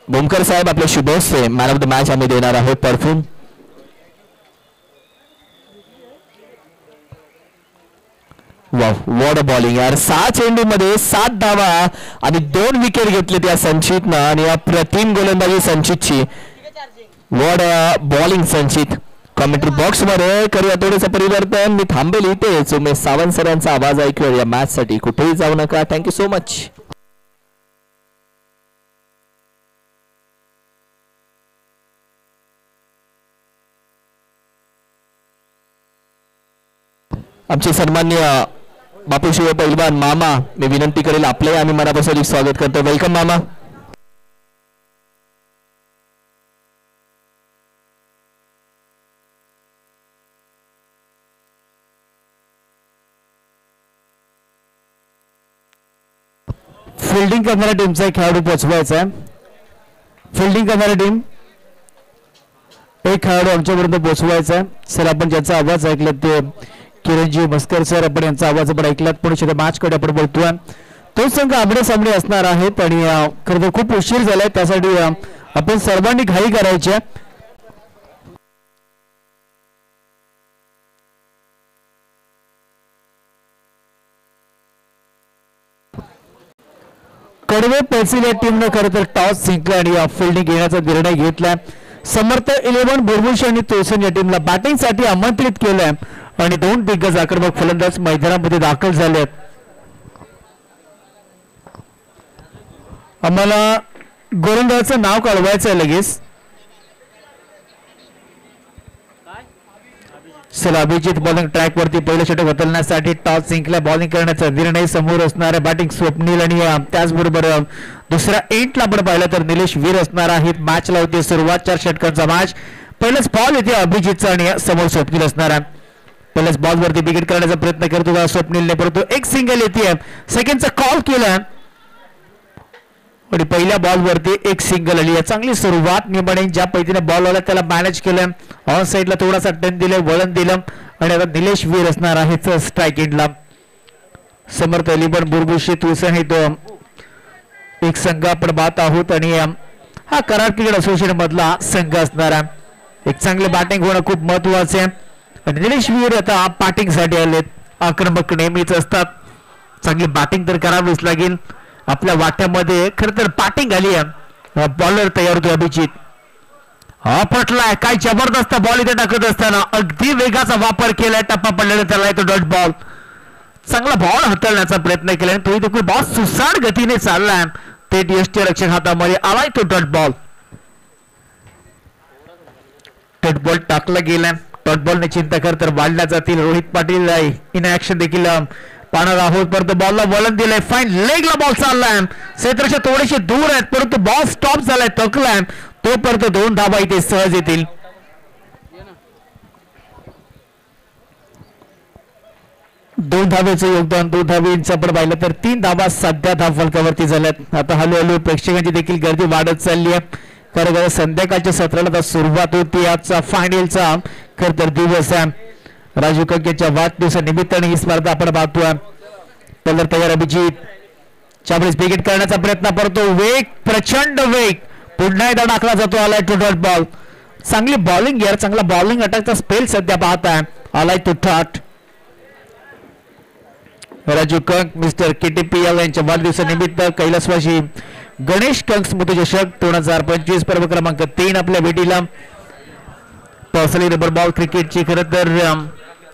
भूमकर साहेब आपल्या शुभ हस्ते मॅन ऑफ द मॅच आम्ही देणार आहोत perfume. Wow what a bowling यार. 6 चेंडूमध्ये 7 धावा आणि 2 विकेट घेतले त्या संचितनं आणि अप्रतिम गोलंदाजी संचितची. व्हॉट अ बॉलिंग संचित. कमेंट्री बॉक्स मध्ये करूया थोडंसं परिवर्तन. मी थांबेल इथेच. उमेश सावंत सरांचा आवाज ऐकूया या मॅच साठी. कुठेही जाऊ नका. Thank you so much. आमचे सन्माननीय बापूशिव पैलवान मामा मी विनंती करेल आपले आम्ही मनापासून स्वागत करतो. वेलकम मामा. फिल्डिंग करणाऱ्या टीमचा एक खेळाडू पोहोचवायचा आहे. फिल्डिंग करणारी टीम एक खेळाडू आमच्यापर्यंत पोहोचवायचा आहे. सर आपण ज्याचा आवाज ऐकला ते किरणजी मस्कर सर. आपण यांचा आवाज आपण ऐकलात. पण मॅच कडे आपण बोलतोय. तो संघ आमने सामने असणार आहेत आणि खरं तर खूप उशीर झालाय त्यासाठी आपण सर्वांनी घाई करायची. कडवे पेन्सिल या टीमने खरं तर टॉस जिंकला आणि फिल्डिंग घेण्याचा निर्णय घेतलाय. समर्थ 11 बुरबुश आणि तोसन या टीमला बॅटिंग साठी आमंत्रित केलंय आणि 2 दिग्गज आक्रमक फलंदाज मैदानामध्ये दाखल झाले आहेत. आम्हाला गोलंदाजाचं नाव कळवायचं आहे लगेच. चला अभिजित बॉलिंग ट्रॅक वरती पहिलं षटक उचलण्यासाठी टॉस जिंकला. बॉलिंग करण्याचा निर्णय समोर असणारे बॅटिंग स्वप्नील आणि त्याचबरोबर दुसऱ्या एंडला आपण पाहिलं तर निलेश वीर असणार आहेत. मॅचला होती सुरुवात 4 षटकांचा मॅच. पहिलाच बॉल येते अभिजितचा आणि समोर स्वप्नील असणार आहे. पहिल्याच बॉल वरती विकेट करण्याचा प्रयत्न करतो का स्वप्नीलने परंतु एक सिंगल येते. सेकंडचा कॉल केला आणि पहिल्या बॉल वरती एक सिंगल आली. चांगली सुरुवात निंबाणे ज्या पद्धतीने बॉल आला त्याला मॅनेज केलं. ऑन साइडला थोडासा टर्न दिलं वळण दिलं आणि आता निलेश वीर असणार आहे स्ट्राइक एंडला. समर्थ 11 बुरबुश तुळसन हे तो एक संघ आपण पाहत आहोत आणि हा कराड क्रिकेट असोसिएशन मधला संघ असणार आहे. एक चांगले बॅटिंग होणं खूप महत्वाचे आहे आणि निलेश वीर आता बॅटिंग साठी आलेत. आक्रमक नेहमीच असतात. चांगली बॅटिंग तर करावीच लागेल. आपल्या वाट्यामध्ये खरं तर बॅटिंग आली आहे. बॉलर तयार होतो अभिजित. हा पटलाय. काय जबरदस्त बॉल इथे टाकत असताना अगदी वेगाचा वापर केलाय. टप्पा पडलेला त्याला तो डॉट बॉल. चांगला बॉल हाताळण्याचा प्रयत्न केला तो देखील बॉल सुसाट गतीने चाललाय. ते डीएसटी रक्षक हातामध्ये आलाय तो डॉट बॉल. डॉट बॉल टाकला गेलाय. डॉट बॉलने चिंता कर तर वाढल्या जातील. रोहित पाटील इन ऍक्शन देखील पाहणार आहोत. परंतु बॉलला वळण दिलंय. फाईन लेगला बॉल चाललाय. क्षेत्राच्या थोडेसे दूर आहेत परंतु बॉल स्टॉप झालाय तकलाय. तो परत 2 धावा इथे सहज येतील. दोन धावेचं योगदान 2 धावेचं आपण पाहिलं तर 3 धावा सध्या धाव फलकावरती झाल्यात. आता हळूहळू प्रेक्षकांची देखील गर्दी वाढत चालली आहे. कारण संध्याकाळच्या सत्राला सुरुवात होती. आजचा फायनलचा खरं तर दिवस आहे. राजू कंकेच्या वाढदिवसानिमित्ताने ही स्पर्धा आपण पाहतोय. पहिला तयार अभिजित. त्यावेळेस विकेट करण्याचा प्रयत्न करतो. वेग प्रचंड वेग. पुन्हा एकदा टाकला जातो. आलाय टू डॉट बॉल. चांगली बॉलिंग यार. चांगला बॉलिंग अटॅकचा स्पेल सध्या पाहताय. आलाय तो ठाट. राजू कंक मिस्टर केटीपीएल यांच्या वाढदिवसानिमित्त कैलासवासी गणेश कंक स्मृती चषक 2025 पर्व क्रमांक 3 आपल्या भेटीला. पर्सनली रबर बॉल क्रिकेटची खरं तर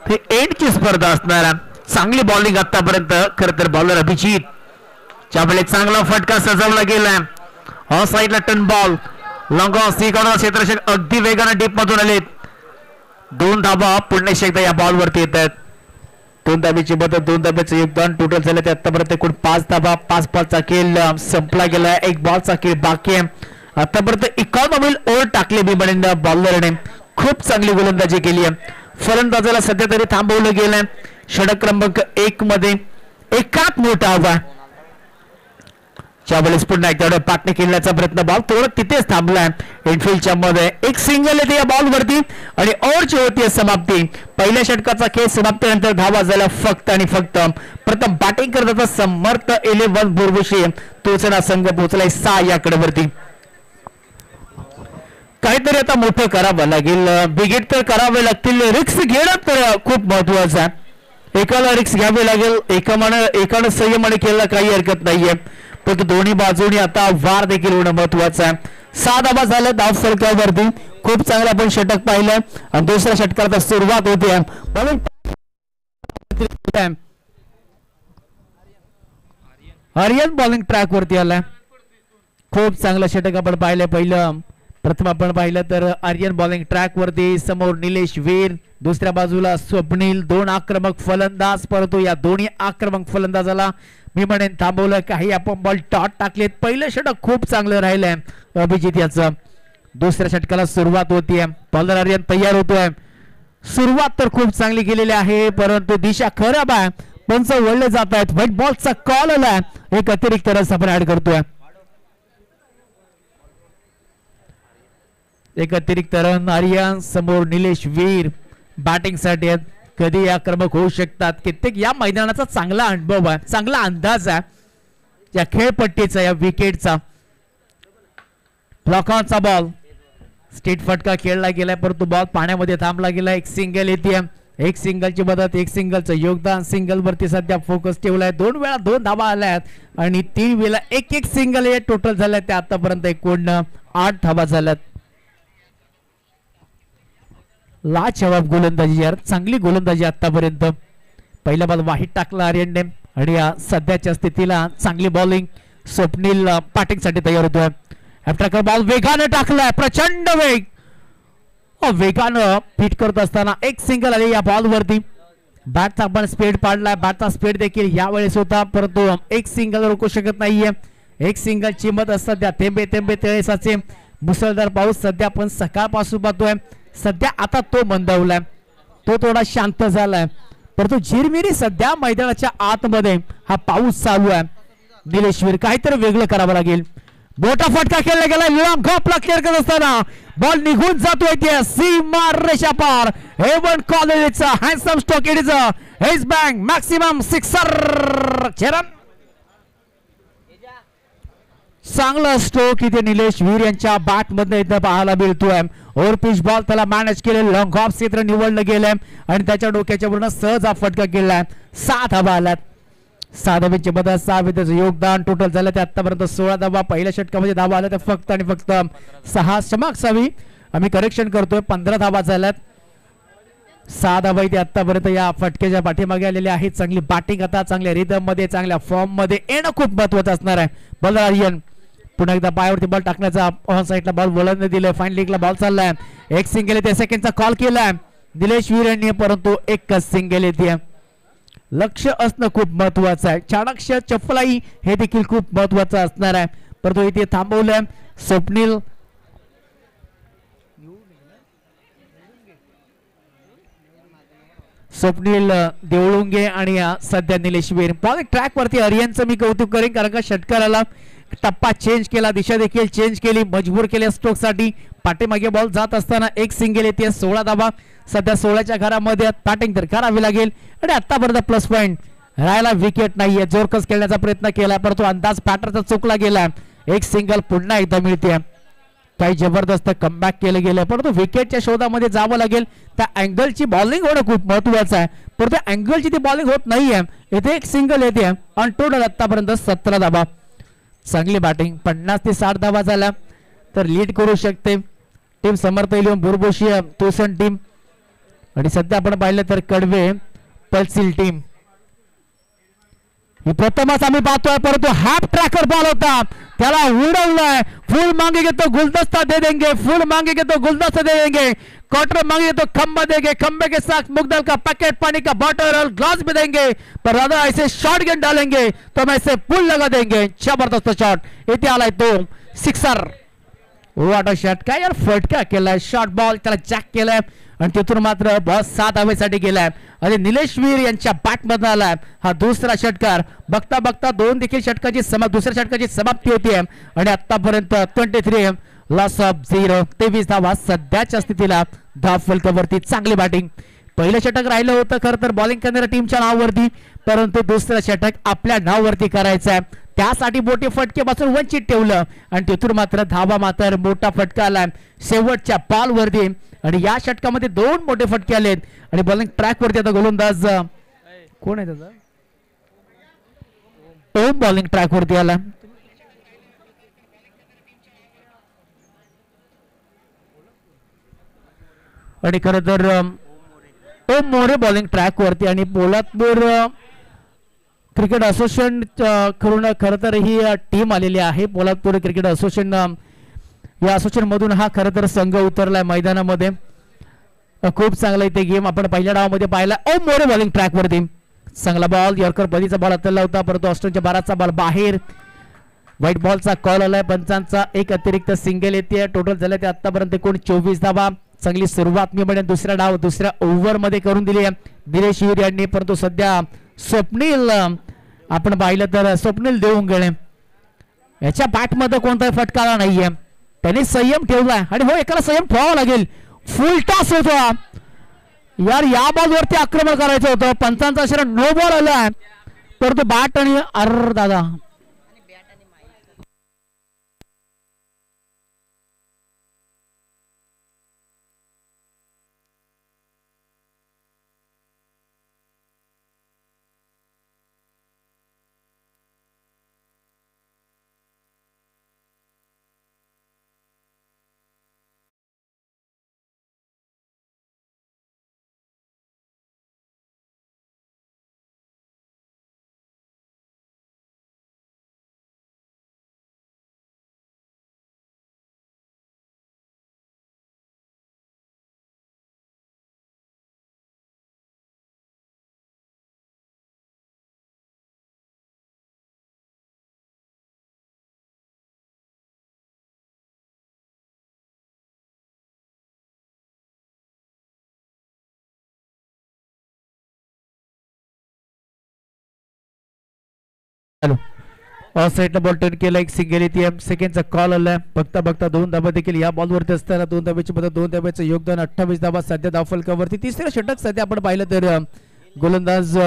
ही एंडची स्पर्धा असणार. चांगली बॉलिंग आतापर्यंत खरं तर बॉलर अभिजित. त्यावेळेस चांगला फटका सजवला गेलाय. ऑन साइडला टर्न बॉल लॉंग ऑन सीकडून क्षेत्ररक्षक अगदी वेगाने डीप मधून आलेत. 2 धावा पुन्हा एकदा या बॉल वरती येत आहेत. 2 धाब्याची मदत 2 धाब्याचं योगदान टोटल झालं ते आतापर्यंत एकूण 5 धाबा. 5-5चा खेळ संपला गेला. 1 बॉलचा खेळ बाकी आहे. आतापर्यंत इकॉनॉमिल ओव्हर टाकले बिबडेंना बॉलरने. खूप चांगली गोलंदाजी केली आहे. फलंदाजाला सध्या तरी थांबवलं गेलंय. षटक क्रमांक 1 मध्ये एकात मोठा आव्हान. त्यावेळेस पुन्हा एकदा पाटणे खेळण्याचा प्रयत्न. बॉल थोडं तिथेच थांबलाय. इनफिल्डच्या मध्ये एक सिंगल येते या बॉल वरती आणि ओव्हरची होती समाप्ती. पहिल्या षटकाचा खेळ समाप्तीनंतर धावा झाल्या फक्त आणि फक्त. प्रथम बॅटिंग करत समर्थ 11 बुरबुशी तोचना संघ पोहोचलाय 6 या कडेवरती. काहीतरी आता मोठं करावं लागेल, बिगेट तर करावे लागतील, रिक्स घेणं तर खूप महत्वाचं आहे. एकाला रिक्स घ्यावी लागेल, एकानं संयमाने केलं काही हरकत नाहीये, पण दोन्ही बाजूनी आता वार देखील होणं महत्वाचं आहे. 6 धावा झाल्या धाव फलकावरती. खूप चांगलं आपण षटक पाहिलं आणि दुसऱ्या षटकाला सुरुवात होते. आर्यन बॉलिंग ट्रॅक वरती आलाय. खूप चांगलं षटक आपण पाहिलं. प्रथम आपण पाहिलं तर आर्यन बॉलिंग ट्रॅक वरती, समोर निलेश वीर, दुसऱ्या बाजूला स्वप्नील. 2 आक्रमक फलंदाज, परंतु या दोन्ही आक्रमक फलंदाजाला मी म्हणेन थांबवलं. काही आपण बॉल टॉट टाकलेत. पहिलं षटक खूप चांगलं राहिलंय अभिजित याचं. दुसऱ्या षटकाला सुरुवात होतीये. बॉलर आर्यन तयार होतोय. सुरुवात तर खूप चांगली केलेली आहे, परंतु दिशा खराब आहे. पंच वळले जात आहेत. व्हाईट बॉलचा कॉल आलाय. एक अतिरिक्त रस आपण ऍड करतोय. एक अतिरिक्त रन आर्यन, समोर निलेश वीर बॅटिंग साठी आहेत. कधी आक्रमक होऊ शकतात. कित्येक या मैदानाचा चांगला अनुभव आहे, चांगला अंदाज आहे या खेळपट्टीचा, या विकेटचा. ब्लॉकॉनचा बॉल स्टेट फटका खेळला गेलाय, परंतु बॉल पाण्यामध्ये थांबला गेला. एक सिंगल येते. एक सिंगलची मदत, एक सिंगलचं योगदान. सिंगल वरती सध्या फोकस ठेवलाय. 2 वेळा 2 धावा आल्यात आणि 3 वेळा एक सिंगल हे टोटल झाल्या. त्या आतापर्यंत एकूण 8 धावा झाल्यात. लाजवाब गोलंदाजी यार, चांगली गोलंदाजी आतापर्यंत. पहिला बॉल वाईट टाकला आर्यनने आणि सध्याच्या स्थितीला चांगली बॉलिंग. स्वप्नील बॅटिंग साठी तयार होतोय. आफ्टर बॉल वेगाने टाकलाय, प्रचंड वेग. वेगानं फिट करत असताना एक सिंगल आली या बॉल वरती. बॅटचा आपण स्पीड पाडलाय. बॅटचा स्पीड देखील यावेळेस होता, परंतु एक सिंगल रोखू शकत नाहीये. एक सिंगलची मदत सध्या थेंबे थेंबे तळेसाचे मुसळधार पाऊस सध्या आपण सकाळपासून पाहतोय. सध्या आता तो मंदावलाय, तो थोडा शांत झालाय, परंतु झिरमिरी सध्या मैदानाच्या आतमध्ये हा पाऊस चालू आहे. निलेशवीर काहीतरी वेगळं करावं लागेल. मोठा फटका खेळला गेला. लॉंग गॉपला क्लिअर करत असताना बॉल निघून जातोय. ते सीमा रेषा पार. हेवन कॉलेजचा handsome stroke. It is a hedge bang maximum sixer. चरण चांगला स्ट्रोक इथे निलेश वीर यांच्या बॅट मध्ये इथं पाहायला मिळतोय. ओव्हर पिच बॉल त्याला मॅनेज केले. लॉंग ऑफ क्षेत्र निवडलं गेलंय आणि त्याच्या डोक्याच्या वरून सहज हा फटका केलाय. 6 धावा आल्यात. 6 धावांची मदत, 6 विकेटचं योगदान. टोटल झालं ते आतापर्यंत 16 धावा. पहिल्या षटकामध्ये धावा आल्या त्या फक्त आणि फक्त 6. क्षमाक्षावी आम्ही करेक्शन करतोय. 15 धावा झाल्यात. 6 धावा इथे आतापर्यंत या फटक्याच्या पाठीमागे आलेली आहे. चांगली बॅटिंग आता चांगल्या रिदम मध्ये, चांगल्या फॉर्म मध्ये येणं खूप महत्वाचं असणार आहे. बॉलर आर्यन पुन्हा एकदा पायावरती बॉल टाकण्याचा, ऑन साईडला बॉल वळण दिलंय. फाईन लेगला बॉल चाललाय. एक सिंगल येते. सेकंडचा कॉल केलाय निलेश वीर यांनी, परंतु एकच सिंगल येते. लक्ष असणं खूप महत्वाचं आहे. चाणक्य चपलाई हे देखील खूप महत्वाचं असणार आहे, परंतु इथे थांबवलंय. स्वप्नील देवळुंगे आणि सध्या निलेश वीर. बॉल ट्रॅक वरती आर्यनचं मी कौतुक करेन, कारण का षटकाराला टप्पा चेंज केला, दिशा देखील चेंज केली, मजबूर केले स्ट्रोक साठी. पाठीमागे बॉल जात असताना एक सिंगल येते. 16 धावा सध्या 16च्या घरामध्ये. बॅटिंग तर करावी लागेल आणि आतापर्यंत प्लस पॉइंट राहायला विकेट नाहीये. जोरकस खेळण्याचा प्रयत्न केला, परंतु अंदाज पॅटर्नचा चुकला गेला. एक सिंगल पुन्हा एकदा मिळते. काही जबरदस्त कमबॅक केलं गेलं, परंतु विकेटच्या शोधामध्ये जावं लागेल. त्या अँगलची बॉलिंग होणं खूप महत्वाचं आहे, परंतु अँगलची ती बॉलिंग होत नाहीये. इथे एक सिंगल येते आणि टोटल आतापर्यंत 17 धावा. चांगली बॅटिंग. 50 ते 60 धावा झाल्या तर लीड करू शकते टीम समर्थ इलेव्हन बुरबुशी तुसन टीम. आणि सध्या आपण पाहिलं तर कडवे पल्सिल टीम ही प्रथमच आम्ही पाहतोय, परंतु हाफ ट्रॅकर बॉल होता, त्याला उडवलाय. फुल मांगेंगे तो गुलदस्ता दे देंगे, फुल मांगेंगे तो गुलदस्ता दे देंगे, क्वार्टर मांगेंगे तो खंबा देंगे, खंबे के साथ मुगदल का पैकेट, पानी का बॉटल और ग्लास भी देंगे, पर दादा ऐसे शॉट गेंद डालेंगे तो हम ऐसे पुल लगा देंगे. जबरदस्त शॉट इथे आलाय तो सिक्सर. वाट शॉट. काय यार फटका केलाय. शॉर्ट बॉल त्याला जॅक केलाय आणि तिथून मात्र बॉल 7 धावेसाठी गेलाय आणि निलेश वीर यांच्या बॅट मध्ये आलाय हा दुसरा षटकार. बघता बघता दुसऱ्या षटकाची समाप्ती होती आणि आतापर्यंत 23 लॉस ऑफ 0. 23 धावा सध्याच्या स्थितीला धाव फलकावरती. चांगली बॅटिंग. पहिलं षटक राहिलं होतं खरं तर बॉलिंग करणाऱ्या टीमच्या नावावरती, परंतु दुसरं षटक आपल्या नावावरती करायचं आहे. त्यासाठी मोठे फटकेपासून वंचित ठेवलं आणि तिथून मात्र धावा मात्र मोठा फटका आला शेवटच्या बॉलवरती आणि या षटकामध्ये 2 मोठे फटके आलेत आणि बॉलिंग ट्रॅक वरती आता गोलंदाज कोण आहे त्याचा ओम बॉलिंग ट्रॅक वरती आला आणि खरं तर ओम मोरे बॉलिंग ट्रॅक वरती आणि पोलादपूर क्रिकेट असोसिएशन करून खरं तर ही टीम आलेली आहे पोलादपूर क्रिकेट असोसिएशन या असोसिएशन मधून हा खरं तर संघ उतरलाय मैदानामध्ये खूप चांगला इथे गेम आपण पहिल्या डावामध्ये पाहिला ओम मोरे बॉलिंग ट्रॅक वरती चांगला बॉल यॉर्कर बदीचा बॉल हाताला होता परंतु ऑस्ट्रेलियाच्या 12चा बॉल बाहेर व्हाईट बॉलचा कॉल आलाय पंचांचा एक अतिरिक्त सिंगल येते टोटल झाले ते आतापर्यंत एकूण 24 धावा चांगली सुरुवात मी म्हणजे दुसरा डाव दुसऱ्या ओव्हर मध्ये करून दिली आहे दिनेश वीर यांनी परंतु सध्या स्वप्नील आपण पाहिलं तर स्वप्नील देवंगळे याच्या बॅट मध्ये कोणताही फटका आला नाहीये त्यांनी संयम ठेवलाय आणि हो एकाला संयम ठेवावा लागेल फुल टॉस होतो यार या बॉलवरती आक्रमण करायचं होतं पंचांचा अशा नो बॉल आलाय परंतु बॅट आणि अर दादा हॅलो साईडला बॉल टर्न केला एक सिंगल येते सेकंडचा कॉल आलाय बघता बघता 2 धाबा देखील या बॉलवरती असताना 2 धाब्याची मध्ये 2 धाब्याचं योगदान 28 धाबा सध्या धावफलकावरती तिसऱ्या षटक सध्या आपण पाहिलं तर गोलंदाज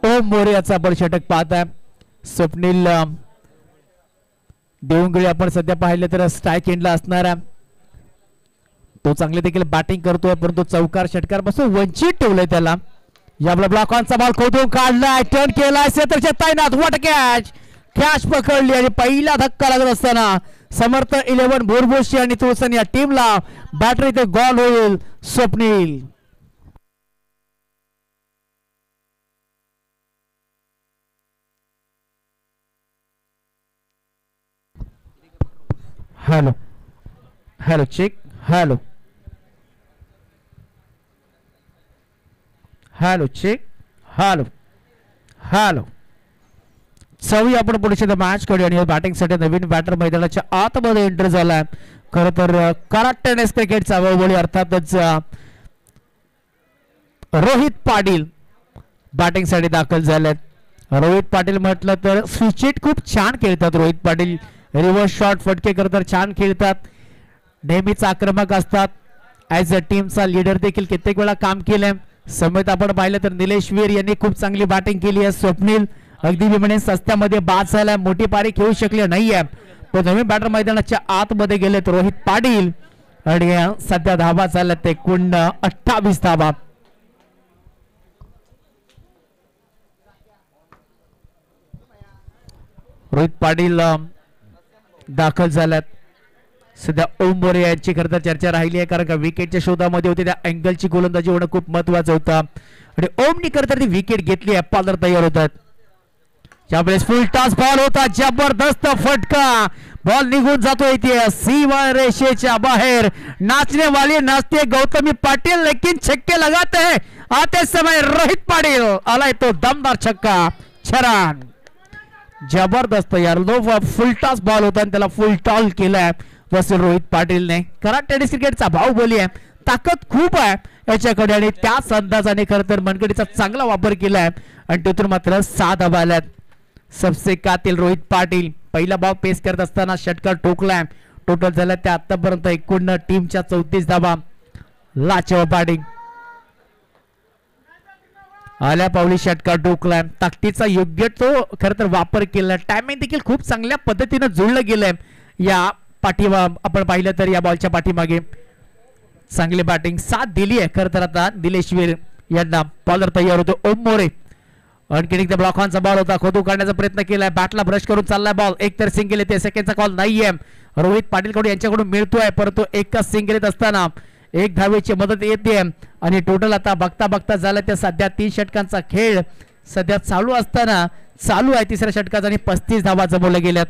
ओम मोरे याचा आपण षटक पाहत आहे स्वप्नील देवंगळे आपण सध्या पाहिलं तर स्ट्राईक एंडला असणार आहे तो चांगले देखील बॅटिंग करतोय परंतु चौकार षटकार पासून वंचित ठेवलंय त्याला या ब्लॉकॉनचा बॉल खोदून काढलाय टर्न केलाय क्षेत्रच्या तैनात व्हॉट कॅच कॅच पकडली आणि पहिला धक्का लागत असताना समर्थ 11 भोरभोशी आणि तुळसन या टीमला बॅटरी ते गॉल होईल Swapnil hello hello check hello hello check hello hello चवी आपण पुढे मॅच कडे आणि बॅटिंगसाठी नवीन बॅटर मैदानाच्या आतमध्ये एंटर झालाय खरं तर कराड टेनिस क्रिकेटचा बाहुबली अर्थातच रोहित पाटील बॅटिंगसाठी दाखल झालेत रोहित पाटील म्हटलं तर स्विचिट खूप छान खेळतात रोहित पाटील रिव्हर्स शॉट फटके करतात छान खेळतात नेहमीच आक्रमक असतात ऍज अ टीमचा लीडर देखील कित्येक वेळा काम केलंय समेत आपण पाहिलं तर निलेश वीर यांनी खूप चांगली बॅटिंग केली आहे स्वप्नील अगदी विमणे सस्त्यामध्ये बाद झालाय मोठी पारी खेळू शकले नाहीये पण नवीन बॅटर मैदानाच्या आतमध्ये गेलेत रोहित पाटील आणि सध्या धावा झाल्यात ते एकूण 28 धावा रोहित पाटील दाखल झाल्यात सध्या ओम मोरे यांची खरं तर चर्चा राहिली आहे कारण का विकेटच्या शोधामध्ये होते त्या अँगलची गोलंदाजी होणं खूप महत्वाचं होतं आणि ओमनी खरं तर ती विकेट घेतली आहे पालर तयार होतात त्यावेळेस फुल टॉस बॉल होता जबरदस्त फटका बॉल निघून जातो इथे सीमा रेषेच्या बाहेर नाचने वाली नाचते गौतमी पाटिल लेकिन छक्के लगाते हैं आते समय रोहित पाटिल आलाय तो दमदार छक्का छरान जबरदस्त यार लो फुल टॉस बॉल होता आणि त्याला फुल टॉल केलाय वसूल रोहित पाटीलने कराड टेनिस क्रिकेटचा बाहुबली आहे ताकद खूप आहे याच्याकडे आणि त्याच अंदाजाने खरं तर मनगडीचा चांगला वापर केलाय आणि तिथून मात्र 7 धावा आल्यात सबसे कातिल रोहित पाटील पहिला बॉल पेस करत असताना षटकार ठोकलाय टोटल झाला त्या आतापर्यंत एकूण टीमच्या 34 धावा लाचव बॅटिंग आल्या पावली षटकार टोकलाय, ताकदीचा योग्य तो खरं तर वापर केला, टायमिंग देखील खूप चांगल्या पद्धतीनं जुळलं गेलंय या आपण पाहिलं तर या बॉलच्या पाठीमागे चांगली बॅटिंग साथ दिली आहे खरं तर आता निलेश वीर यांना. बॉलर तयार होतो ओम मोरे, आणखी एकदा ब्लॉक ऑनचा बॉल होता, खोदू काढण्याचा प्रयत्न केलाय, बॅटला ब्रश करून चाललाय बॉल, एक तर सिंगल येते, सेकंडचा कॉल नाहीये, रोहित पाटील कडून यांच्याकडून मिळतोय, परंतु एकच सिंगल येत असताना एक धावेची मदत येते आणि टोटल आता बघता बघता झालं ते सध्या 3 षटकांचा खेळ सध्या चालू असताना चालू आहे तिसऱ्या षटकाचा आणि 35 धावा जमवल्या गेल्यात.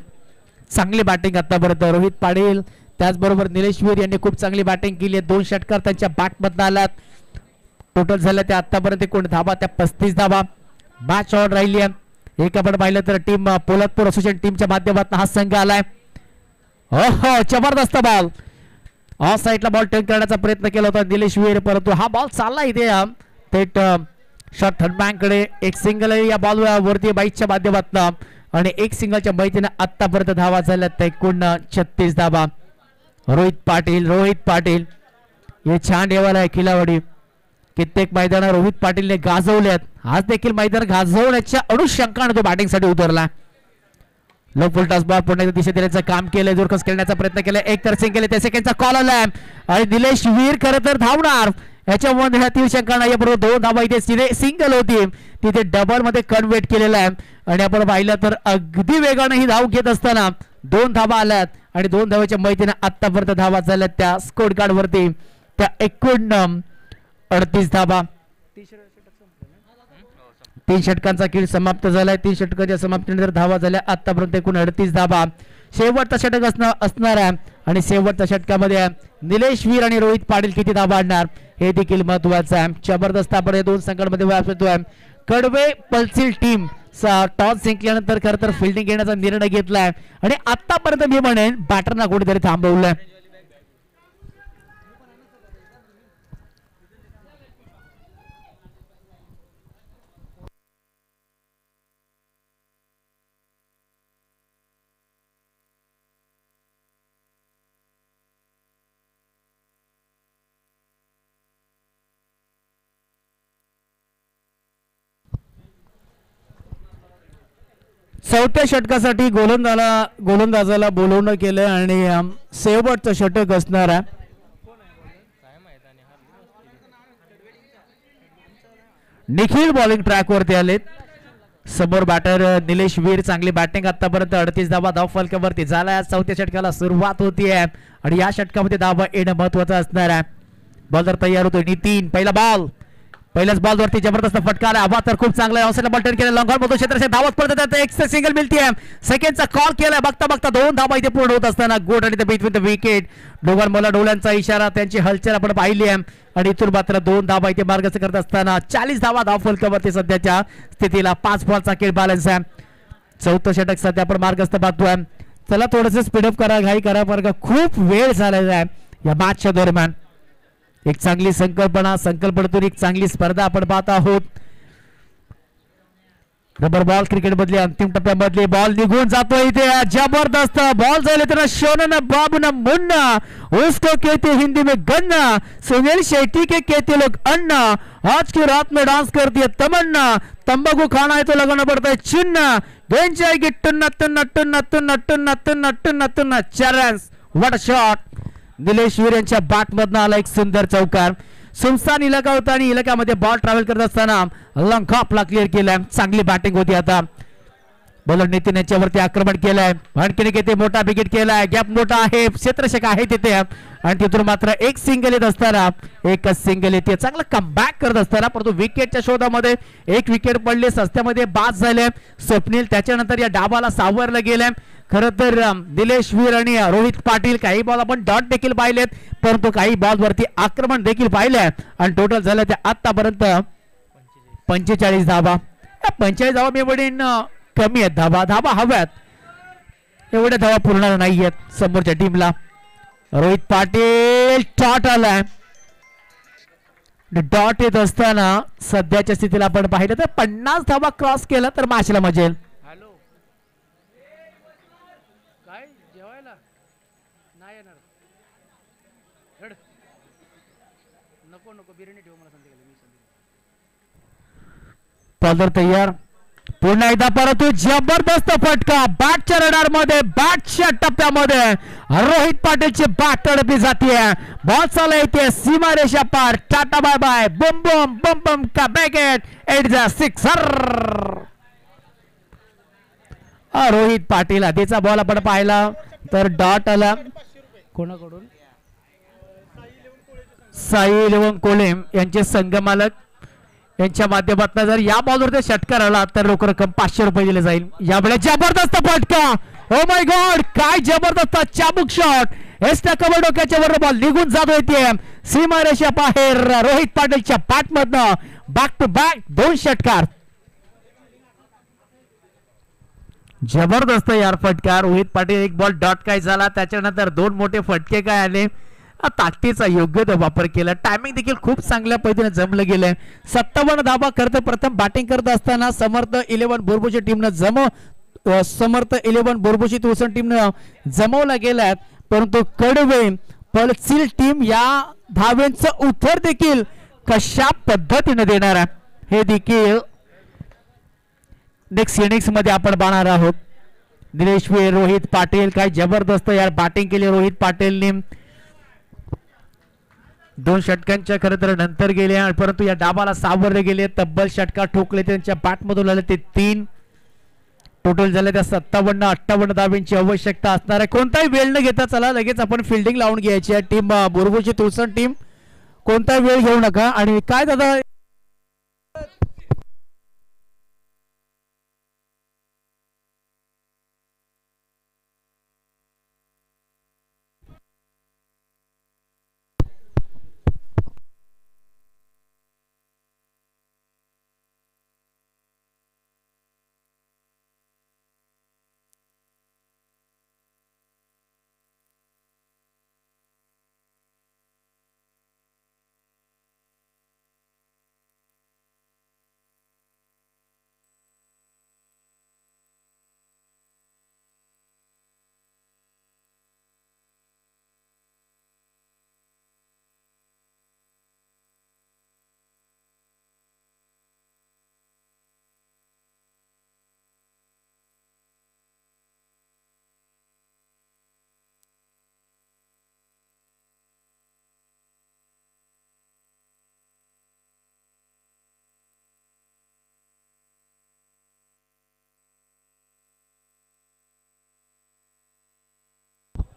चांगली बॅटिंग आतापर्यंत रोहित पाटील त्याचबरोबर निलेश वीर यांनी खूप चांगली बॅटिंग केली आहे. 2 षटकार त्यांच्या बॅटमधून आल्यात, टोटल झालं ते आतापर्यंत कोण धावा त्या 35 धावा. मॅच ऑन राहिली आहे. एक आपण पाहिलं तर टीम पोलादपूर असोसिएशन टीमच्या माध्यमातून हा संघ आलाय. हो जबरदस्त बॉल ऑफ साईडला बॉल टर्न करण्याचा प्रयत्न केला होता निलेश वीर, परंतु हा बॉल चालला इथे थेट शॉट थर्ड बँककडे. एक सिंगल या बॉल वरती बाईकच्या माध्यमातून आणि एक सिंगलच्या मैत्रीने आतापर्यंत धावा झाल्या त्या एकूण 36 धावा. रोहित पाटील हे छान ठेवायला आहे खिलावाडी. कित्येक मैदान रोहित पाटीलने गाजवल्यात, आज देखील मैदान गाजवण्याच्या अनुषंगाने तो बॅटिंगसाठी उतरला. लो फुल टॉस बॉल पुण्याच्या दिशेत देण्याचं काम केलंय, जोरकस खेळण्याचा प्रयत्न केलाय, एक तर सिंगल त्या सेकंडचा कॉल आलाय आणि निलेश वीर खरं तर धावणार याच्यामध्ये ह्या 3 षटकांना याबरोबर 2 धावा इथे सिंगल होती तिथे डबल मध्ये कन्व्हर्ट केलेला आहे. आणि आपण पाहिलं तर अगदी वेगाने ही धाव घेत असताना 2 धावा आल्यात आणि 2 धावाच्या मैत्रीने आतापर्यंत धावा झाल्यात त्या स्कोर कार्ड वरती त्या एकूण 38 धावा. 3 षटकांचा खेळ समाप्त झालाय. 3 षटकाच्या समाप्तीनंतर धावा झाल्या आतापर्यंत एकूण 38 धावा. शेवटचा षटक असणार आहे आणि शेवटच्या षटकामध्ये निलेश वीर आणि रोहित पाटील किती धावा आणणार हे देखील महत्वाचं आहे. जबरदस्त आपण या 2 संघांमध्ये वापरतोय. कडवे पल्सिल टीम टॉस जिंकल्यानंतर खरं तर फिल्डिंग घेण्याचा निर्णय घेतलाय आणि आतापर्यंत मी म्हणेन बॅटरना कुठेतरी थांबवलंय. चौथ्या षटकासाठी गोलंदाजाला बोलवणं केलंय आणि शेवटचं षटक असणार आहे. निखिल बॉलिंग ट्रॅक वरती आलेत. समोर बॅटर निलेश वीर, चांगली बॅटिंग आतापर्यंत 38 धावा धाव फलकावरती झाला. चौथ्या षटकाला सुरुवात होतीये आणि या षटकामध्ये धावा येणं महत्वाचं असणार आहे. बॉलर तयार होतोय नितीन, पहिल्याच बॉल वरती जबरदस्त फटकार आहे. आवाज तर खूप चांगला आहे. ऑफसाइड बॉल टर्न केला, लॉंग बॉल क्षेत्राच्या धावत पडतात, एक सिंगल मिळते. सेकंडचा कॉल केलाय, बघता बघता 2 धावा इथे पूर्ण होत असताना गुड आणि बिटवीन द विकेट. दोघांना डोळ्यांचा इशारा, त्यांची हलचाल आपण पाहिली आहे आणि इथून मात्र 2 धावा इथे मार्गस्थ करत असताना 40 धावा धाव फलकावरती सध्याच्या स्थितीला 5 बॉलचा खेळ बॅलन्स आहे. चौथं षटक सध्या आपण मार्गस्थ पाहतोय. चला थोडंसं स्पीडअप करा, घाई करा, बरं खूप वेळ झालेला आहे या मॅचच्या दरम्यान. एक चांगली संकल्पनेतून एक चांगली स्पर्धा आपण पाहत आहोत. रबर बॉल क्रिकेट मधली अंतिम टप्प्यामधली बॉल निघून जातोय इथे. जबरदस्त बॉल झाले तर शोनन बाबू न मुन्ना उसको कहते हिंदी में गन्ना, सुनील शेट्टी के कहते लोग अन्ना, आज की रात में डांस करती है तमन्ना, तंबाकू खाना है तो लगाना पड़ता है चुन्ना, गेंद जाएगी टुन्ना टुन्ना टुन्ना टुन्ना टुन्ना टुन्ना टुन्ना टुन्ना. 4 runs. What a shot. Nilesh Veer यांच्या बॅट मधनं आला एक सुंदर चौकार. सुनसान इलाका होता आणि इलाक्यामध्ये बॉल ट्रॅव्हल करत असताना लॉंग हॉपला क्लिअर केलाय. चांगली बॅटिंग होती. आता बॉलर नितीन यांच्यावरती आक्रमण केलंय, आणखीन किती मोठा विकेट केलाय, गॅप मोठा आहे, क्षेत्ररक्षक आहे तिथे आणि तिथून मात्र एक सिंगल येत असताना एकच सिंगल येते. चांगला कमबॅक करत असताना परंतु विकेटच्या शोधामध्ये एक विकेट पडले, सस्त्यामध्ये बाद झाले. स्वप्नील त्याच्यानंतर या डाबाला सावरलं गेलंय. खरं तर निलेश वीर आणि रोहित पाटील काही बॉल आपण डॉट देखील पाहिलेत, परंतु काही बॉल वरती आक्रमण देखील पाहिलंय आणि टोटल झालं ते आतापर्यंत 45 धावा. 45 धावा मी म्हणेन कमी आहेत. धावा हव्यात, एवढ्या धावा पूर्ण नाहीयेत समोरच्या टीमला. रोहित पाटील डॉट आलाय. डॉट येत असताना सध्याच्या स्थितीला आपण पाहिलं तर 50 धावा क्रॉस केला तर मॅचला मजेल. बॉलर तयार. पुन्हा एकदा परंतु जबरदस्त फटका बॅटच्या रडार मध्ये बॅटच्या टप्प्यामध्ये रोहित पाटीलची बॅट तडपली जाते. बॉल चालला येते सीमारेषा पार. टाटा बाय बाय बम बम बम बम का बॅकेट. It is a sixer. Rohit Patil आधीचा बॉल आपण पाहिला तर डॉट आला कोणाकडून. साई इलेवन कोलेम यांचे संघ मालक यांच्या माध्यमातून जर या बॉलवर षटकार आला तर रोख रक्कम 500 रुपये दिले जाईल. यावेळेस जबरदस्त फटका. ओ माय गॉड काय जबरदस्त चाबूक शॉट. एसट्या कबर डोक्याच्या वर बॉल निघून जातो येते सीमारेषा बाहेर. रोहित पाटीलच्या बॅट मधनं बॅक टू बॅक 2 षटकार. जबरदस्त यार फटका. रोहित पाटील एक बॉल डॉट काय झाला त्याच्यानंतर 2 मोठे फटके काय आले. ताकदीचा योग्य तो वापर केला. टायमिंग देखील खूप चांगल्या पद्धतीने जमलं गेलंय. 57 धावा करत प्रथम बॅटिंग करत असताना समर्थ 11 बोरबोची टीमनं समर्थ 11 बोरबोची तुळसण टीमनं जमवला गेलाय. परंतु कडवे पलसील टीम या धावेंचं उत्तर देखील कशा पद्धतीने देणार आहे हे देखील नेक्स्ट इनिंग्स मध्ये आपण पाहणार आहोत. दिनेश वीर रोहित पाटील काय जबरदस्त यार बॅटिंग केली रोहित पाटीलने. 2 षटकांच्या खरं तर नंतर गेले परंतु या डाबाला सावरले गेले. तब्बल षटकार ठोकले त्यांच्या बॅट मधून आले ते 3. टोटल झाले त्या 57-58 धावांची आवश्यकता असणार आहे. कोणताही वेळ न घेता चला लगेच आपण फिल्डिंग लावून घ्यायची आहे. टीम बोरबोची तुळसण टीम कोणताही वेळ घेऊ नका. आणि काय दादा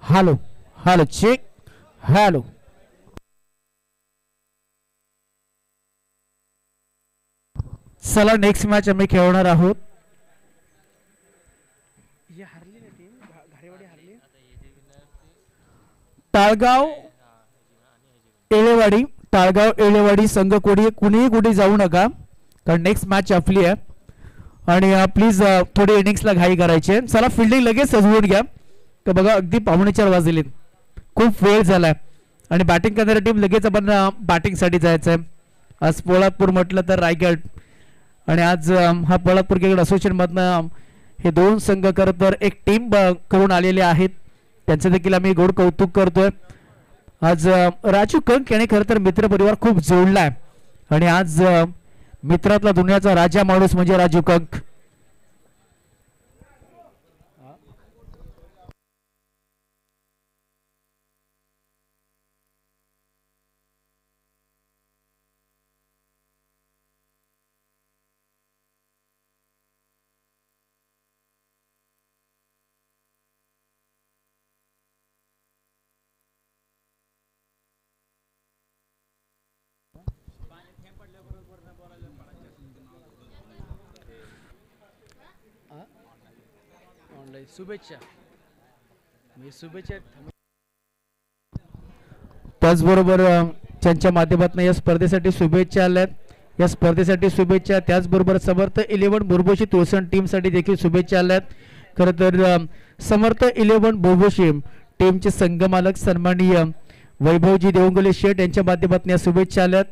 हॅलो हॅलो चेक हॅलो. चला नेक्स्ट मॅच आम्ही खेळणार आहोत. टाळगाव एळेवाडी संघ कुणीही कुठे जाऊ नका कारण नेक्स्ट मॅच आपली आहे. आणि प्लीज थोडी इनिंग्सला घाई करायची. चला फिल्डिंग लगेच सजवून घ्या. तर बघा अगदी 4:45 वाजले. खूप वेळ झालाय आणि बॅटिंग करणारी टीम लगेच आपण बॅटिंगसाठी जायचं आहे. आज पोलादपूर म्हटलं तर रायगड आणि आज हा पोलादपूर क्रिकेट असोसिएशन मधनं हे 2 संघ खरं तर एक टीम करून आलेले आहेत. त्यांचं देखील आम्ही गोड कौतुक करतोय. आज राजू कंक याने खरं तर मित्र परिवार खूप जोडलाय आणि आज मित्रातला दुनियाचा राजा माणूस म्हणजे राजू कंक. शुभेच्छा. त्याचबरोबर त्यांच्या माध्यमातून या स्पर्धेसाठी शुभेच्छा आल्यात. या स्पर्धेसाठी शुभेच्छा. त्याचबरोबर समर्थ 11 बोरबोशी तुळसण टीमसाठी देखील शुभेच्छा आल्यात. खरं तर समर्थ 11 बोरबोशी टीमचे संघ मालक सन्माननीय वैभवजी देवंगुले शेठ यांच्या माध्यमातून या शुभेच्छा आल्यात.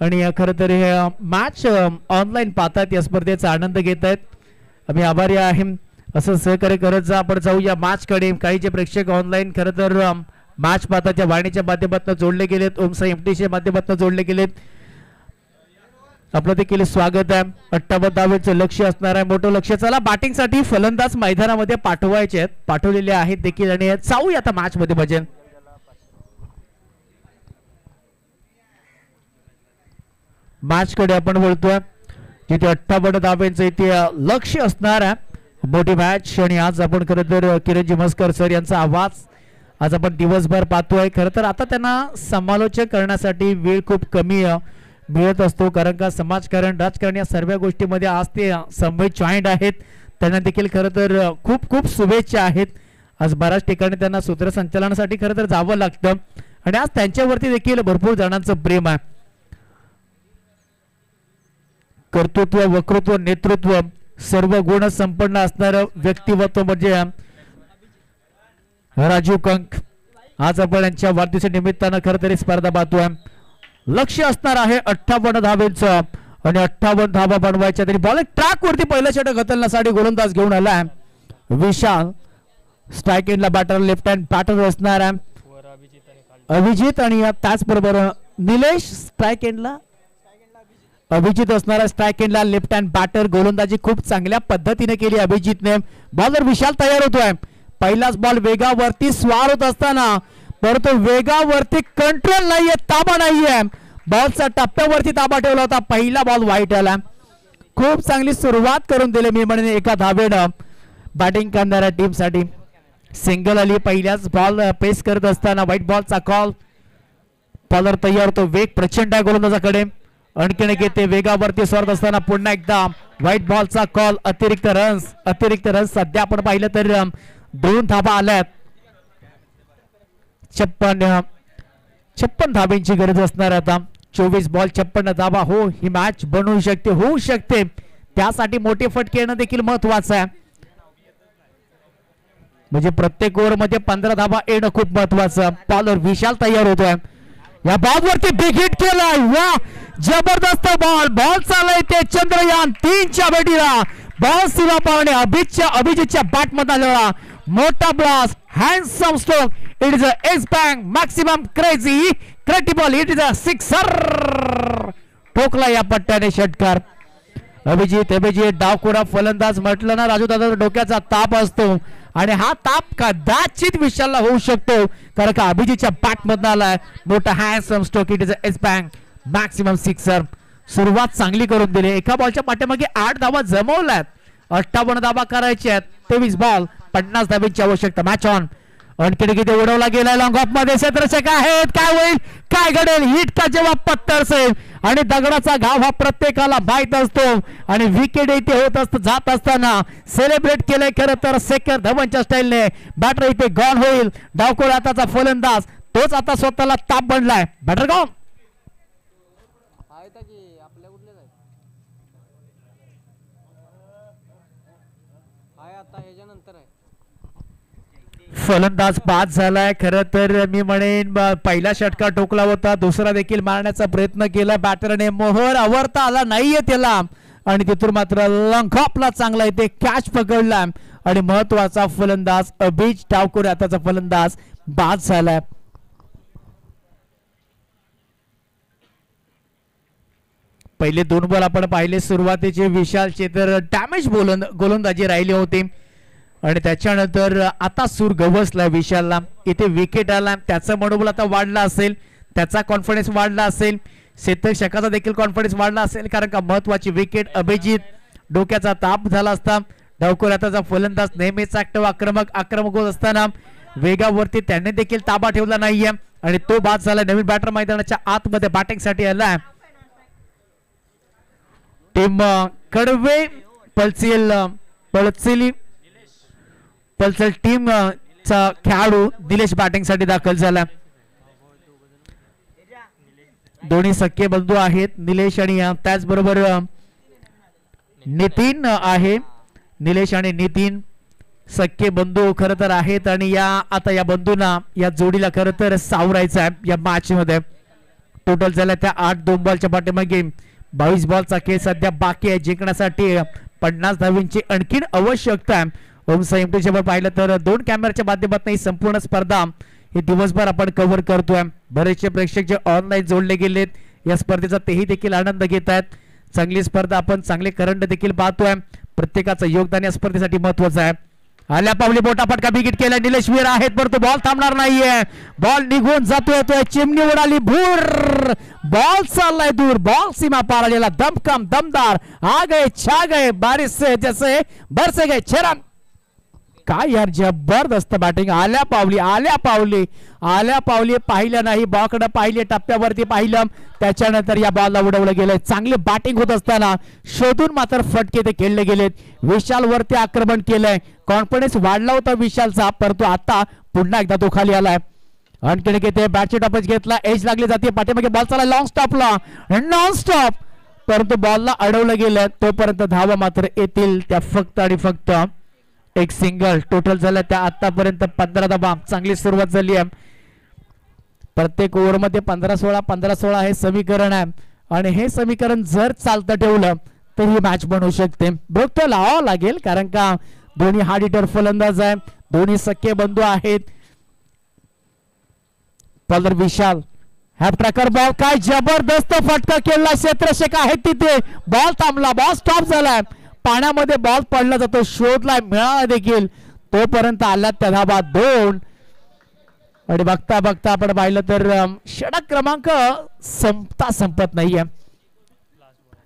आणि खरं तर हे मॅच ऑनलाईन पाहतात या स्पर्धेचा आनंद घेत आहेत. आम्ही आभारी आहे. असं सहकार्य करत जा. आपण जाऊया मॅच कडे. काही जे प्रेक्षक ऑनलाईन खरं तर मॅच पाहतात त्या वाणीच्या माध्यमातून जोडले गेलेत. ओमसाई एमटीच्या माध्यमातून जोडले गेलेत. आपलं देखील स्वागत आहे. 58 धावेचं लक्ष्य असणार आहे, मोठं लक्ष्य. चला बॅटिंगसाठी फलंदाज मैदानामध्ये पाठवायचे आहेत, पाठवलेले आहेत देखील आणि जाऊया आता मॅच मध्ये भजन. मॅच कडे आपण बोलतोय जिथे 58 धाब्यांचं इथे लक्ष्य असणार आहे. मोठी मॅच आणि आज आपण खरं तर किरणजी मस्कर सर यांचा आवाज आज आपण दिवसभर पाहतोय. खरं तर आता त्यांना समालोचन करण्यासाठी वेळ खूप कमी मिळत असतो, कारण का समाजकारण राजकारण या सर्व गोष्टीमध्ये आज ते संवेद जॉईंट आहेत. त्यांना देखील खरं तर खूप खूप शुभेच्छा आहेत. आज बऱ्याच ठिकाणी त्यांना सूत्रसंचालनासाठी खरं तर जावं लागतं आणि आज त्यांच्यावरती देखील भरपूर जणांचं प्रेम आहे. कर्तृत्व, वक्तृत्व, नेतृत्व सर्व गुण संपन्न असणारं व्यक्तिमत्व म्हणजे राजीव कंक. आज आपण यांच्या वाढदिवसा निमित्तानं खरं तरी स्पर्धा पाहतोय. लक्ष्य असणार आहे 58 धावेचं आणि 58 धावा बनवायच्या. तरी बॉल ट्रॅक वरती पहिल्या षटक घालण्यासाठी गोलंदाज घेऊन आलाय विशाल. स्ट्राईक एंडला बॅटर लेफ्ट हँड बॅटर असणार आहे अभिजित आणि त्याचबरोबर निलेश. स्ट्राईक एंडला अभिजित असणार आहे, स्ट्राईक एंडला लेफ्ट हँड बॅटर. गोलंदाजी खूप चांगल्या पद्धतीने केली अभिजितने. बॉलर विशाल तयार होतोय. पहिलाच बॉल वेगावरती स्वार होत असताना परंतु वेगावरती कंट्रोल नाहीये, ताबा नाहीये. बॉलचा टप्प्यावरती ताबा ठेवला होता. पहिला बॉल वाईट आला. खूप चांगली सुरुवात करून दिली मी म्हणेन एका धावेनं बॅटिंग करणाऱ्या टीमसाठी. सिंगल आली पहिल्याच बॉल पेस करत असताना. व्हाईट बॉलचा कॉल. बॉलर तयार होतो. वेग प्रचंड आहे गोलंदाजाकडे. आणखीन घेते वेगावरती सोडत असताना पुन्हा एकदा व्हाईट बॉलचा कॉल. अतिरिक्त रन्स सध्या आपण पाहिलं तर 2 धाबा आल्यात. 56 धाब्यांची गरज असणार आता. 24 बॉल 56 धाबा. हो, ही मॅच बनवू शकते, होऊ शकते. त्यासाठी मोठे फटके येणं देखील महत्वाचं आहे. म्हणजे प्रत्येक ओव्हर मध्ये 15 धाबा येणं खूप महत्वाचं. बॉलर विशाल तयार होतोय. या बॉल वरती बिग हिट केलाय. वा, जबरदस्त बॉल. बॉल चाललाय ते चंद्रयान 3च्या भेटीला. बॉल सीमा पावणे अभिजितच्या बॅट मध्ये आलेला मोठा blast. Handsome stroke. It is a x bang maximum crazy credible. It is a sixer. ठोकला या पट्ट्याने षटकार. अभिजित डावखोरा फलंदाज म्हटलं ना राजू दादा, डोक्याचा ताप असतो आणि हा ताप कदाचित विशालला होऊ शकतो, कारण का अभिजितच्या बॅट मधून आलाय मोठा handsome stroke. It is a x bang maximum sixer. सुरुवात चांगली करून दिली. एका बॉलच्या पाठीमागे 8 धावा जमवल्यात. 58 धावा करायचे आहेत. 23 बॉल 50 धाब्यांची आवश्यकता. Match on. आणखी किती उडवला गेला लॉंग ऑफ मध्ये. क्षेत्ररक्षक आहेत. काय होईल, काय घडेल. हिट का जेव्हा पत्तर सेव आणि दगडाचा घाव हा प्रत्येकाला माहित असतो आणि विकेट इथे होत असत जात असताना सेलिब्रेट केलंय खरं तर शेखर धवनच्या स्टाईलने. बॅटर इथे गॉन होईल. डावखोर हाताचा फलंदाज तोच आता स्वतःला ताप बनलाय. Batter gone. फलंदाज बाद झालाय. खरं तर मी म्हणेन पहिला षटकार ठोकला होता, दुसरा देखील मारण्याचा प्रयत्न केला बॅटरने. मोहर आवरता आला नाहीये त्याला आणि तिथून मात्र लंघॉपला चांगला इथे कॅच पकडला आणि महत्वाचा फलंदाज अभिज डावखोर हाताचा फलंदाज बाद झालाय. पहिले 2 बॉल आपण पाहिले सुरुवातीचे विशालचे तर डॅमेज गोलंदाजी राहिली होती आणि त्याच्यानंतर आता सूर गवसला विशालला. इथे विकेट आला. त्याचं मनोबल आता वाढला असेल, त्याचा कॉन्फिडन्स वाढला असेल, क्षेत्ररक्षकाचा देखील कॉन्फिडन्स वाढला असेल, कारण का महत्वाची विकेट. अभिजित डोक्याचा ताप झाला असता. डावखोर हाताचा फलंदाज नेहमीच आक्रमक होत असताना वेगावरती त्याने देखील ताबा ठेवला नाहीये आणि तो बाद झाला. नवीन बॅटर मैदानाच्या आतमध्ये बॅटिंगसाठी आला. टीम कडवे पल्सेल टीम चा खेळाडू निलेश बॅटिंग साठी दाखल झाला. दोन्ही सख्खे बंधू आहेत निलेश आणि त्याचबरोबर नितीन आहे. निलेश आणि नितीन सख्खे बंधू खरं तर आहेत आणि आता या बंधूंना या जोडीला खरं तर सावरायचं आहे या मॅच मध्ये. टोटल झाल्या त्या 8 2 बॉलच्या पाठीमागे 22 बॉलचा खेळ सध्या बाकी आहे. जिंकण्यासाठी 50 धावांची आणखीन आवश्यकता आहे. ओम संयुक्त पाहिलं तर 2 कॅमेऱ्याच्या माध्यमातून ही संपूर्ण स्पर्धा ही दिवसभर आपण कव्हर करतोय. बरेचसे प्रेक्षक जे ऑनलाईन जोडले गेलेत या स्पर्धेचा तेही देखील आनंद घेत आहेत. चांगली स्पर्धा, आपण चांगले करंट देखील पाहतोय. प्रत्येकाचं योगदान या स्पर्धेसाठी महत्वाचं आहे. आल्या पावली मोठा फटका बिगिट केला. निलेश वीर आहेत परंतु बॉल थांबणार नाहीये. बॉल निघून जातोय. चिमणी उडाली. भूर बॉल चाललाय दूर. बॉल सीमा पार आलेला. दमकम दमदार. आ गए छा गए बारिश से जैसे बरसे गए छरन. काय यार जबरदस्त बॅटिंग. आल्या पावली पाहिलं नाही. बॉलकडे पाहिले. टप्प्यावरती पाहिलं. त्याच्यानंतर या बॉलला उडवलं गेलं. चांगली बॅटिंग होत असताना शोधून मात्र फटके ते खेळले गेलेत. विशाल वरती आक्रमण केलंय. कॉन्फिडन्स वाढला होता विशालचा, परंतु आता पुन्हा एकदा तो खाली आलाय. आणखी घेते बॅटची टॉपच घेतला. एज लागली जाते. पाठीमागे बॉल चालला लॉंग स्टॉपला. नॉन स्टॉप, परंतु बॉलला अडवलं गेलं. तोपर्यंत धावा मात्र येतील त्या फक्त आणि फक्त एक सिंगल. टोटल झालं त्या आतापर्यंत 15 धावा. चांगली सुरुवात झाली आहे. प्रत्येक ओव्हरमध्ये 15-16 हे समीकरण आहे आणि हे समीकरण जर चालतं ठेवलं तर ही मॅच बनवू शकते. ब्रेक तर लावावं लागेल, कारण का दोन्ही हार्ड हिटर फलंदाज आहे. दोन्ही सख्खे बंधू आहेत. बॉलर विशाल हॅप ट्रॅकर बॉल. काय जबरदस्त फटका केला. क्षेत्ररक्षक आहेत तिथे. बॉल थांबला. बॉल स्टॉप झालाय. पाण्यामध्ये बॉल पडला जातो. शोधलाय, मिळाला देखील. तोपर्यंत आला त्या धाबा 2. आणि बघता बघता आपण पाहिलं तर षटक क्रमांक संपत नाहीये.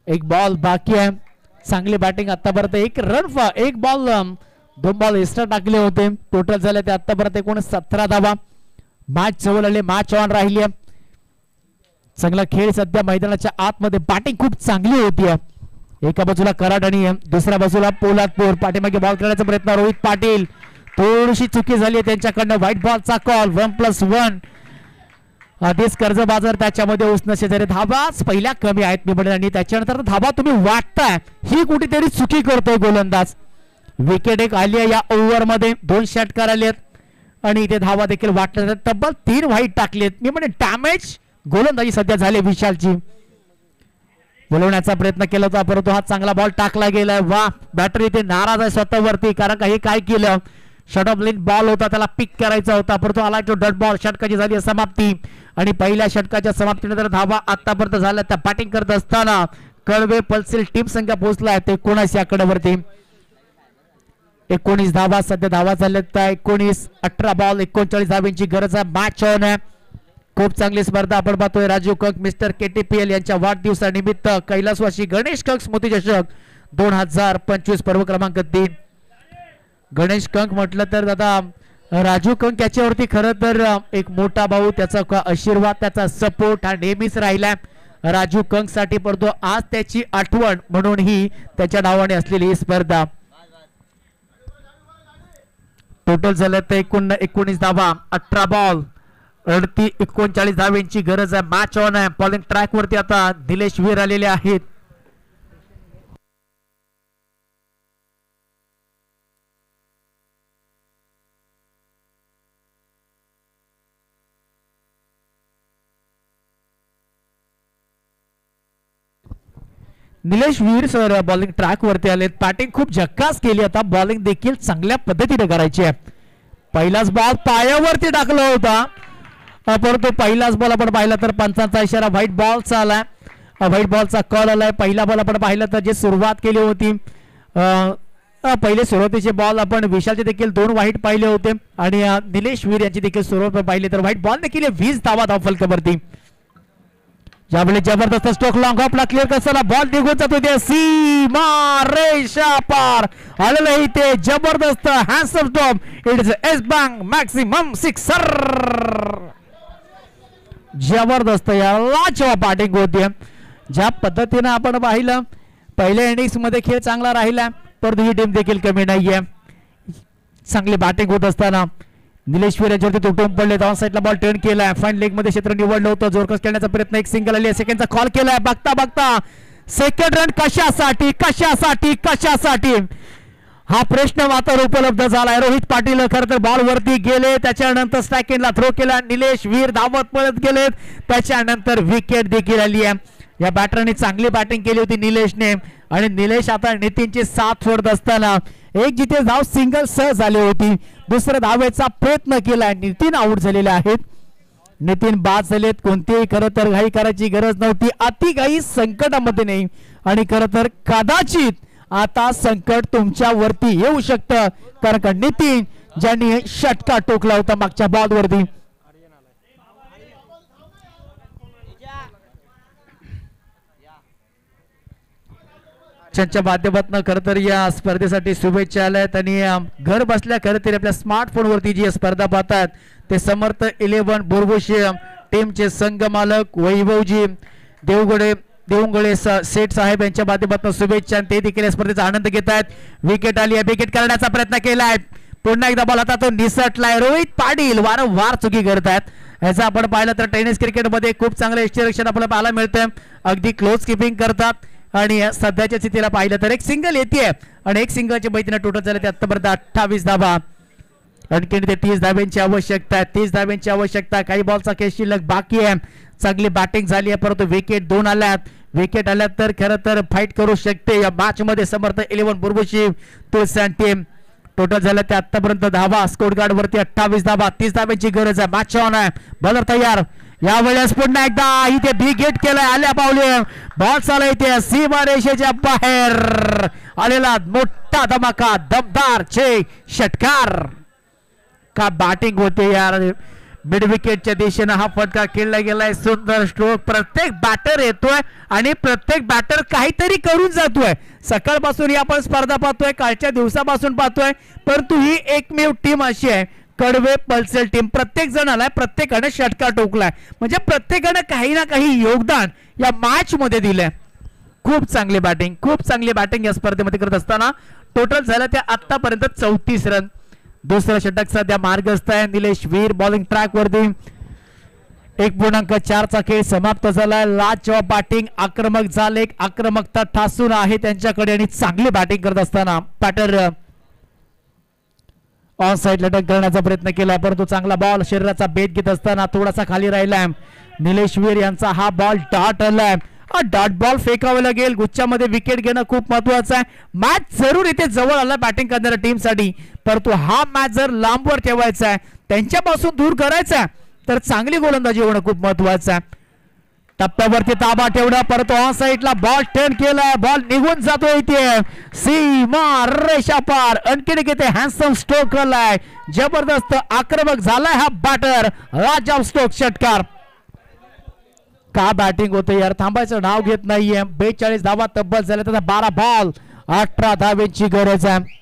एक बॉल बाकी आहे. चांगली बॅटिंग आतापर्यंत. एक बॉल 2 बॉल एक्स्ट्रा टाकले होते. टोटल झाले ते आतापर्यंत 17 धावा. मॅच जवळ आले. मॅच ऑन राहिली. चांगला खेळ सध्या मैदानाच्या आतमध्ये. बॅटिंग खूप चांगली होती. एका बाजूला कराड आणि दुसऱ्या बाजूला पोलादपूर. पाठीमागे बॉल खेळण्याचा प्रयत्न. रोहित पाटील. थोडीशी चुकी झाली त्यांच्याकडनं. व्हाईट बॉलचा कॉल. 1+1. आधीच कर्ज बाजार त्याच्यामध्ये उसणं शेजारी. धावाच पहिल्या कमी आहेत मी म्हणेन. आणि त्याच्यानंतर धावा तुम्ही वाटताय ही कुठेतरी चुकी करतोय गोलंदाज. विकेट एक आली आहे या ओव्हर मध्ये. 2 षटकार आलेत आणि इथे धावा देखील वाटल्या. तब्बल 3 व्हाईट टाकलेत. मी म्हणेन डॅमेज गोलंदाजी सध्या झाली विशालची. बोलवण्याचा प्रयत्न केला होता परंतु हा चांगला बॉल टाकला गेलाय. वा, बॅटर इथे नाराज आहे स्वतःवरती, कारण का हे काय केलं. शॉट ऑफ लेन बॉल होता, त्याला पिक करायचा होता परंतु आला तो डॉट बॉल. षटकाची झाली समाप्ती आणि पहिल्या षटकाच्या समाप्तीनंतर धावा आतापर्यंत झाल्या त्या बॅटिंग करत असताना कळवे पल्सिल टीम संघ पोहोचला आहे ते 19 या आकड्यावरती. 19 धावा सध्या धावा झाल्यात. 18 बॉल 39 धावांची गरज आहे. मॅच ऑन आहे. खूप चांगली स्पर्धा आपण पाहतोय. राजीव कंक मिस्टर KTPL यांच्या वाढदिवसानिमित्त कैलासवासी गणेश कंक स्मृती चषक 2025 पर्व क्रमांक 3. गणेश कंक म्हटलं तर दादा राजू कंक याच्यावरती खरं तर एक मोठा भाऊ, त्याचा आशीर्वाद, त्याचा सपोर्ट हा नेहमीच राहिलाय राजू कंक साठी. परंतु आज त्याची आठवण म्हणून ही त्याच्या नावाने असलेली ही स्पर्धा. टोटल झालं तर 19 धावा. 18 बॉल 39 धावांची गरज आहे. मॅच ऑन आहे. बॉलिंग ट्रॅक वरती आता निलेश वीर आलेले आहेत. निलेश वीर सर बॉलिंग ट्रॅक वरती आलेत. बॅटिंग खूप झक्कास केली. आता बॉलिंग देखील चांगल्या पद्धतीने करायची आहे. पहिलाच बॉल पायावरती टाकला होता परंतु पहिलाच बॉल आपण पाहिला तर पंचांचा इशारा. व्हाईट बॉलचा आलाय. व्हाईट बॉलचा कॉल आलाय. पहिला बॉल आपण पाहिलं तर जे सुरुवात केली होती पहिले सुरुवातीचे बॉल आपण विशालचे देखील 2 व्हाईट पाहिले होते आणि निलेश वीर यांची देखील सुरुवात पाहिली तर व्हाईट बॉल देखील 20 धावा धाव फलकावरती. ज्यावेळी जबरदस्त स्ट्रोक लॉंग ऑफला क्लिअर कसला बॉल निघून जातो ते सीमा रेषा पार आलेलं इथे जबरदस्त handsome stop. It is S bank maximum sixer. जबरदस्त याला जेव्हा बॅटिंग होती ज्या पद्धतीने आपण पाहिलं पहिल्या इनिंग्स मध्ये खेळ चांगला राहिला परंतु ही टीम देखील कमी नाहीये. चांगली बॅटिंग होत असताना निलेश वीर यांच्यावरती तुटून पडले. ऑन साईडला बॉल टर्न केलाय. फाईन लेग मध्ये क्षेत्र निवडलं होतं. जोरकस खेळण्याचा प्रयत्न. एक सिंगल आली. सेकंडचा कॉल केलाय. बघता बघता सेकंड रन कशासाठी हा प्रश्न मात्र उपलब्ध झालाय. रोहित पाटील खरं तर बॉल वरती गेले. त्याच्यानंतर स्ट्राइकिंगला थ्रो केला. निलेश वीर धावत पळत गेलेत. त्याच्यानंतर विकेट देखील आली आहे. या बॅटरने चांगली बॅटिंग केली होती निलेशने आणि निलेश आता नितीनची साथ सोडत असताना एक जिथे धाव सिंगल सह झाली होती. दुसऱ्या धावेचा प्रयत्न केलाय. नितीन आउट झालेले आहेत. नितीन बाद झालेत. कोणतीही खरं तर घाई करायची गरज नव्हती. अति घाई संकटामध्ये नाही आणि खरं तर कदाचित आता संकट तुमच्या वरती येऊ शकतं कारण का नितीन ज्यांनी षटका टोकला होता मागच्या बॉल वरती. त्यांच्या माध्यमातून खरं तर या स्पर्धेसाठी शुभेच्छा आल्यात आणि घर बसल्या खरं तर आपल्या स्मार्टफोन वरती जी स्पर्धा पाहतात ते समर्थ 11 बोरगोशी टीमचे संघ मालक वैभवजी देवगडे सेठ साहेब यांच्या माध्यमातून शुभेच्छा. ते देखील या स्पर्धेचा आनंद घेत आहेत. विकेट आली आहे. विकेट करण्याचा प्रयत्न केलाय. पुन्हा एकदा बॉल आता तो निसटलाय. रोहित पाटील वारंवार चुकी करतात. याचा आपण पाहिलं तर टेनिस क्रिकेटमध्ये खूप चांगलं यष्टीरक्षण आपल्याला पाहायला मिळतं. अगदी क्लोज किपिंग करतात आणि सध्याच्या स्थितीला पाहिलं तर एक सिंगल येते आणि एक सिंगलच्या बैठीने टोटल झाले ते आतापर्यंत 28 धावा. आणखी ते 30 धाब्यांची आवश्यकता आहे. 30 धाब्यांची आवश्यकता. काही बॉलचा खेळ शिल्लक बाकी आहे. चांगली बॅटिंग झाली आहे परंतु विकेट 2 आल्यात. विकेट आल्यात तर खरं तर फाईट करू शकते या मॅच मध्ये समर्थ 11 बुरबुशी तुलसान टीम. टोटल झालं ते आतापर्यंत धावा स्कोर कार्ड वरती 28 धावा. 30 धाब्यांची गरज आहे. मॅच ऑन आहे. बॉलर तयार. यावेळेस पुन्हा एकदा इथे बिग हिट केलाय. आल्या पावले बॉल चालू इथे सीमा रेषेच्या बाहेर आलेला मोठा धमाका दमदार षटकार. का बॅटिंग होते यार. मिड विकेटच्या दिशेने हा फटका खेळला गेलाय. सुंदर स्ट्रोक. प्रत्येक बॅटर येतोय आणि प्रत्येक बॅटर काहीतरी करून जातोय. सकाळपासून आपण स्पर्धा पाहतोय. कालच्या दिवसापासून पाहतोय परंतु ही एकमेव टीम अशी आहे कडवे पल्सेल टीम. प्रत्येक जण आलाय. प्रत्येकाने षटका टोकलाय म्हणजे प्रत्येकाने काही ना काही योगदान या मॅच मध्ये दिलंय. खूप चांगली बॅटिंग या स्पर्धेमध्ये करत असताना टोटल झालं त्या आतापर्यंत 34 रन. दुसरं षटक सध्या मार्गस्थ आहे. निलेश वीर बॉलिंग ट्रॅक वरती. 1.4 खेळ समाप्त झालाय. लाजवाब बॅटिंग. आक्रमक झाले. आक्रमकता ठासून आहे त्यांच्याकडे आणि चांगली बॅटिंग करत असताना पॅटर ऑन साइड लटक करण्याचा प्रयत्न केला परंतु चांगला बॉल शरीराचा बेत घेत असताना थोडासा खाली राहिलाय. निलेश वीर यांचा हा बॉल डॉट आलाय. डॉट बॉल फेकावा लागेल. गुच्छामध्ये विकेट घेणं खूप महत्वाचं आहे. मॅच जरूर इथे जवळ आला बॅटिंग करणाऱ्या टीमसाठी परंतु हा मॅच जर लांबवर ठेवायचा आहे त्यांच्यापासून दूर करायचा आहे तर चांगली गोलंदाजी होणं खूप महत्वाचं आहे. टप्प्यावरती ताबा ठेवणं परंतु ऑन साइडला बॉल टर्न केलाय. बॉल निघून जातोय इथे सीमा रेषा पार. आणखीन इथे हँडसम स्ट्रोक केलाय. जबरदस्त आक्रमक झालाय हा बॅटर. राजाव स्ट्रोक षटकार. का बॅटिंग होते यार. थांबायचं नाव घेत नाहीये. 42 धावा तब्बल झाल्या. त्याचा 12 बॉल 18 धावेची गरज आहे.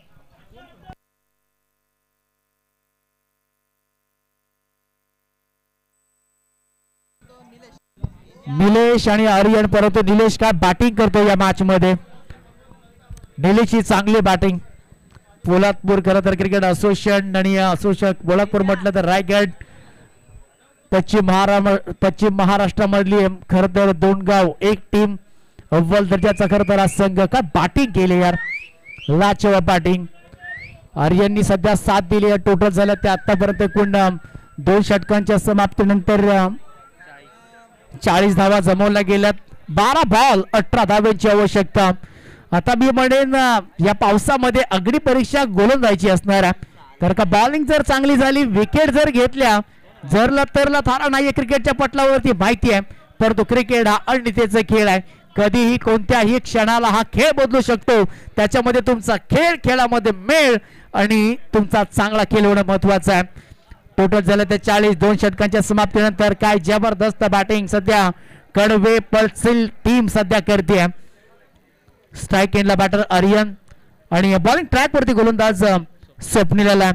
निलेश आणि आर्यन परंतु निलेश काय बॅटिंग करतो या मॅच मध्ये. निलेशची चांगली बॅटिंग. पोलादपूर खरं तर क्रिकेट असोसिएशन आणि असोसिएशन पोलादपूर म्हटलं तर रायगड पश्चिम महाराष्ट्रामधली खरं तर 2 गाव एक टीम अव्वल दर्जाचा खरं तर संघ. काय बॅटिंग केली यार. लाजवाब बॅटिंग. आर्यननी सध्या 7 दिली. टोटल झालं ते आतापर्यंत एकूण 2 षटकांच्या समाप्तीनंतर 40 धावा जमवल्या गेल्यात. 12 बॉल 18 धावेची आवश्यकता. आता मी म्हणेन या पावसामध्ये अग्नी परीक्षा गोलंदाजी असणार आहे तर का बॉलिंग जर चांगली झाली विकेट जर घेतल्या जरला तरला थारा नाहीये क्रिकेटच्या पटलावरती माहिती आहे परंतु क्रिकेट हा अनिश्चिततेचा खेळ आहे. कधीही कोणत्याही क्षणाला हा खेळ बदलू शकतो. त्याच्यामध्ये तुमचा खेळामध्ये मेळ आणि तुमचा चांगला खेळ होणं महत्वाचं आहे. टोटल झालं ते 40. 2 षटकांच्या समाप्तीनंतर काय जबरदस्त बॅटिंग सध्या कडवे पल्सेल टीम सध्या करते. स्ट्राइक एंडला बॅटर आर्यन आणि बॉलिंग ट्रॅक वरती गोलंदाज स्वप्नील आलाय.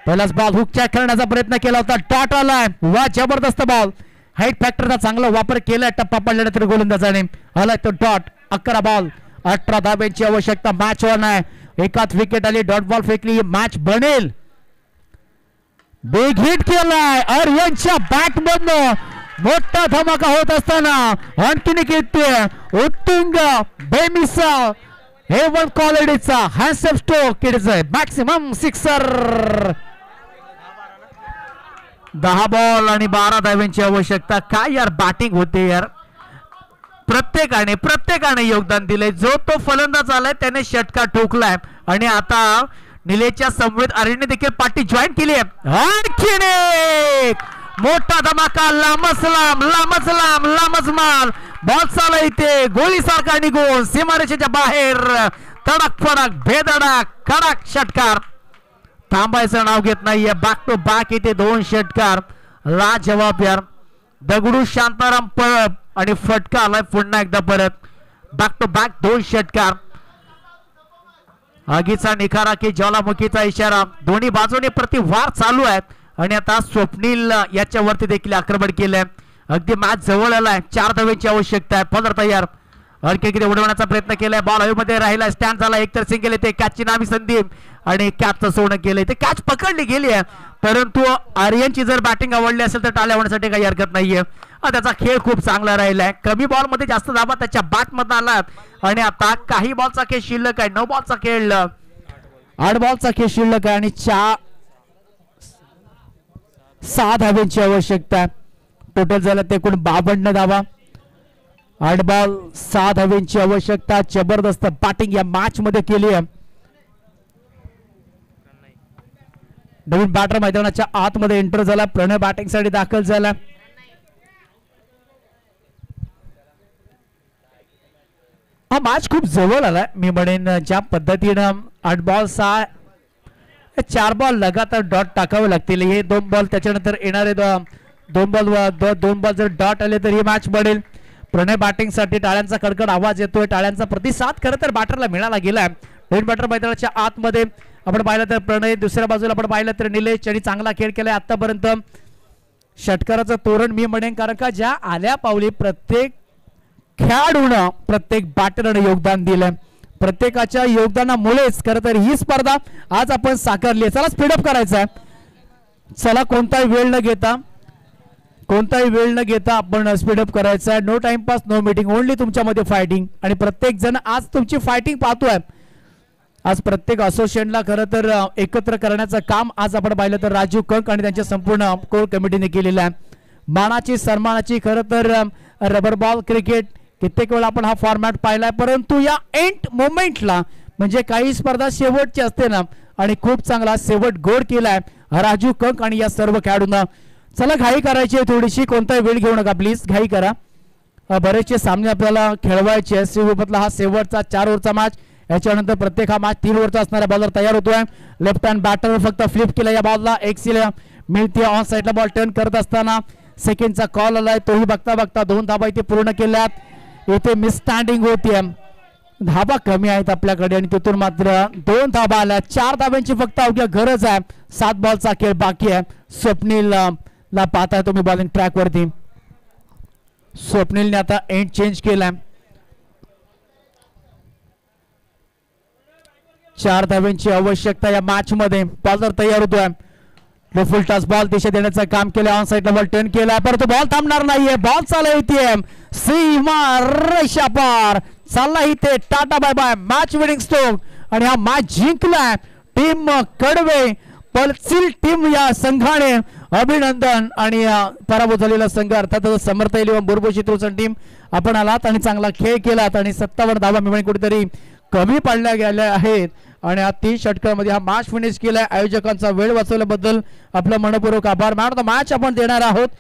पहिलाच बॉल हुक चॅक करण्याचा प्रयत्न केला होता. डॉट आलाय. वा जबरदस्त बॉल. हाईट फॅक्टरचा चांगला वापर केलाय. टप्पा पडल्यानंतर गोलंदाजाने आलाय तो डॉट. 11 बॉल 18 धाब्यांची आवश्यकता. मॅच ऑन आहे. एकाच विकेट आली. डॉट बॉल फेकली. मॅच बनेल. बिग हिट केलाय आर्यनच्या बॅट मधनं. मोठा धमाका होत असताना आणखीन एक उत्तुंग बेमिसाल हेवन क्वालिटीचा handsome stroke. It is maximum sixer. 10 ball आणि 12 धाव्यांची आवश्यकता. काय यार बॅटिंग होते यार. प्रत्येकाने योगदान दिलंय. जो तो फलंदाज आलाय त्याने षटका ठोकलाय आणि आता निलेशच्या समवेत आर्यनने देखील पार्टी जॉईन केली आहे. आणखीन एक मोठा धमाका, लांबच लांब, लांबच लांब, लांबच माल. बॉल चालू इथे गोळीसारखा निघून सीमारेषेच्या बाहेर. तडक फडक भेदडक कडक षटकार. थांबायचं नाव घेत नाहीये. बॅक टू बॅक इथे 2 षटकार. लाजवाब यार. दगडू शांताराम परत आणि फटका आलाय पुन्हा एकदा परत. बॅक टू बॅक 2 षटकार. आगीचा निखारा की ज्वालामुखीचा इशारा. दोन्ही बाजूने प्रतिवार चालू आहेत आणि आता स्वप्नील याच्यावरती देखील आक्रमण केलंय. अगदी मॅच जवळ आलाय. 4 धावेची आवश्यकता आहे. फलर तयार. अडके किती उडवण्याचा प्रयत्न केलाय. बॉल हवेमध्ये राहिला. स्टँड झाला. एकतर सिंगल येते. कॅचची नामी संधी आणि कॅचचं सोनं केलंय. ते कॅच पकडली गेली आहे परंतु आर्यनची जर बॅटिंग आवडली असेल तर टाळ्या होण्यासाठी काही हरकत नाहीये. त्याचा खेळ खूप चांगला राहिलाय. कमी बॉल मध्ये जास्त धावा त्याच्या बॅट मध्ये आलात आणि आता काही बॉलचा खेळ शिल्लक आहे. 9 बॉलचा खेळ 8 बॉलचा खेळ शिल्लक आहे आणि 6 धाव्यांची आवश्यकता आहे. टोटल झालं ते एकूण 52 धावा. 8 बॉल 6 धाव्यांची आवश्यकता. जबरदस्त बॅटिंग या मॅच मध्ये केली आहे. नवीन बॅटर मैदानाच्या आतमध्ये एंटर झाला. प्रणय बॅटिंग साठी दाखल झाला. हा मॅच खूप जवळ आलाय. मी म्हणेन ज्या पद्धतीनं 8 बॉल 4 बॉल लगातार डॉट टाकावे लागतील. हे 2 बॉल त्याच्यानंतर येणारे 2 बॉल जर डॉट आले तर ही मॅच बनेल. प्रणय बॅटिंग साठी टाळ्यांचा कडकड आवाज येतोय. टाळ्यांचा प्रतिसाद खरं तर बॅटरला मिळाला गेलाय. नवीन बॅटर मैदानाच्या आतमध्ये आपण पाहिलं तर प्रणय, दुसऱ्या बाजूला आपण पाहिलं तर निलेश यांनी चांगला खेळ केलाय आतापर्यंत. षटकाराचं तोरण मी म्हणेन कारण का ज्या आल्या पावली प्रत्येक खेळाडूनं प्रत्येक बॅटरने योगदान दिलंय. प्रत्येकाच्या योगदानामुळेच खरं तर ही स्पर्धा आज आपण साकारली. चला स्पीडअप करायचा आहे. चला कोणताही वेळ न घेता आपण स्पीडअप करायचा आहे. No timepass, no meeting, only तुमच्यामध्ये फायटिंग. आणि प्रत्येक जण आज तुमची फायटिंग पाहतोय. आज प्रत्येक असोसिएशनला खरं तर एकत्र करण्याचं काम आज आपण पाहिलं तर राजू कंक आणि त्यांच्या संपूर्ण कोर कमिटीने केलेलं आहे. मानाची सन्मानाची खरं तर रबर बॉल क्रिकेट कित्येक वेळा आपण हा फॉर्मॅट पाहिलाय परंतु या एंड मोमेंटला म्हणजे काही स्पर्धा शेवटची असते ना आणि खूप चांगला शेवट गोड केलाय राजू कंक आणि या सर्व खेळाडूंना. चला घाई करायची आहे थोडीशी. कोणताही वेळ घेऊ नका प्लीज. घाई करा. बरेचसे सामने आपल्याला खेळवायचे. श्रीगोपातला हा शेवटचा 4 ओव्हरचा मॅच. याच्यानंतर प्रत्येक हा मॅच 3 ओव्हरचा असणारा बॉलर तयार होतोय. लेफ्ट हँड बॅटर फक्त फ्लिप केला या बॉलला. एक सिला मिळते. ऑन साईडला बॉल टर्न करत असताना सेकंडचा कॉल आलाय. तोही बघता बघता 2 धाबा इथे पूर्ण केल्यात. इथे मिसस्टँडिंग होतीये. धाबा कमी आहेत आपल्याकडे आणि तिथून मात्र 2 धाबा आल्या. 4 धाब्यांची फक्त अवघ्या गरज आहे. 7 बॉलचा खेळ बाकी आहे. स्वप्नील ला पाहताय तुम्ही बॉलिंग ट्रॅक वरती. स्वप्नीलने आता एंड चेंज केलाय. 4 धाब्यांची आवश्यकता या मॅच मध्ये. बॉलर तयार होतोय. फुल टॉस बॉल दिशा देण्याचं काम केलं. ऑन साईडला बॉल टर्न केला परंतु बॉल थांबणार नाहीये. बॉल चालू होतीये सीमा रेषा पार. चालला इथे टाटा bye bye. Match winning stroke आणि हा मॅच जिंकलाय टीम कडवे. पलसिल टीम या संघाने अभिनंदन. आणि पराभूत झालेला संघ अर्थातच समर्थ इलेव्हन बोरबोशी त्रुसन टीम आपण आलात आणि चांगला खेळ केलात आणि 57 धावा मी कुठेतरी कमी पाडल्या गेल्या आहेत आणि 30 षटकामध्ये हा मॅच फिनिश केलाय. आयोजकांचा वेळ वाचवल्याबद्दल आपलं मनपूर्वक आभार. मॅन ऑफ द मॅच आपण देणार आहोत